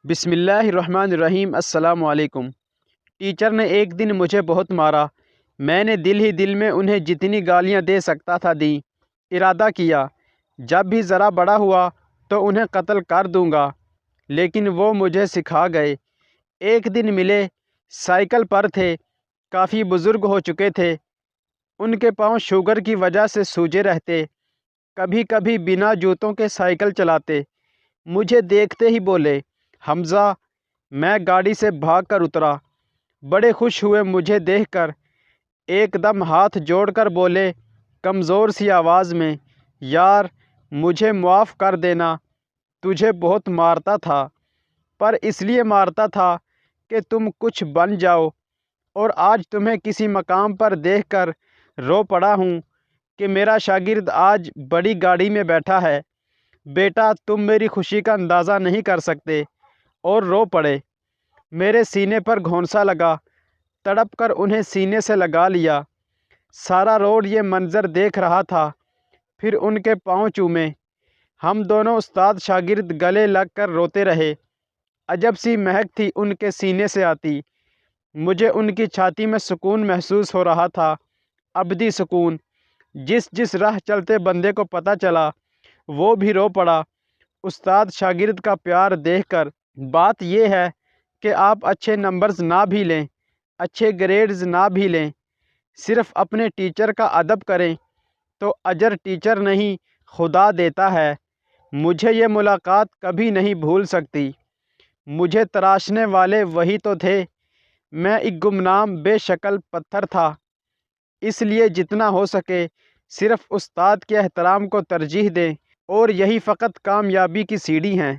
بسم اللہ الرحمن الرحیم۔ السلام علیکم۔ ٹیچر نے ایک دن مجھے بہت مارا۔ میں نے دل ہی دل میں انہیں جتنی گالیاں دے سکتا تھا دیں۔ ارادہ کیا جب بھی ذرا بڑا ہوا تو انہیں قتل کر دوں گا، لیکن وہ مجھے سکھا گئے۔ ایک دن ملے، سائیکل پر تھے، کافی بزرگ ہو چکے تھے، ان کے پاؤں شوگر کی وجہ سے سوجے رہتے، کبھی کبھی بنا جوتوں کے سائیکل چلاتے۔ مجھے دیکھتے ہی بولے، حمزہ۔ میں گاڑی سے بھاگ کر اترا۔ بڑے خوش ہوئے مجھے دیکھ کر، ایک دم ہاتھ جوڑ کر بولے کمزور سی آواز میں، یار مجھے معاف کر دینا، تجھے بہت مارتا تھا، پر اس لیے مارتا تھا کہ تم کچھ بن جاؤ، اور آج تمہیں کسی مقام پر دیکھ کر رو پڑا ہوں کہ میرا شاگرد آج بڑی گاڑی میں بیٹھا ہے۔ بیٹا تم میری خوشی کا اندازہ نہیں کر سکتے، اور رو پڑے۔ میرے سینے پر گھونسا لگا، تڑپ کر انہیں سینے سے لگا لیا۔ سارا روڈ یہ منظر دیکھ رہا تھا، پھر ان کے پاؤں چومے۔ ہم دونوں استاد شاگرد گلے لگ کر روتے رہے۔ عجب سی مہک تھی ان کے سینے سے آتی۔ مجھے ان کی چھاتی میں سکون محسوس ہو رہا تھا، ابدی سکون۔ جس راہ چلتے بندے کو پتہ چلا، وہ بھی رو پڑا استاد شاگرد کا پیار دیکھ کر۔ بات یہ ہے کہ آپ اچھے نمبرز نہ بھی لیں، اچھے گریڈز نہ بھی لیں، صرف اپنے ٹیچر کا ادب کریں تو اجر ٹیچر نہیں خدا دیتا ہے۔ مجھے یہ ملاقات کبھی نہیں بھول سکتی۔ مجھے تراشنے والے وہی تو تھے۔ میں ایک گمنام بے شکل پتھر تھا، اس لیے جتنا ہو سکے صرف استاد کے احترام کو ترجیح دیں، اور یہی فقط کامیابی کی سیڑھی ہیں۔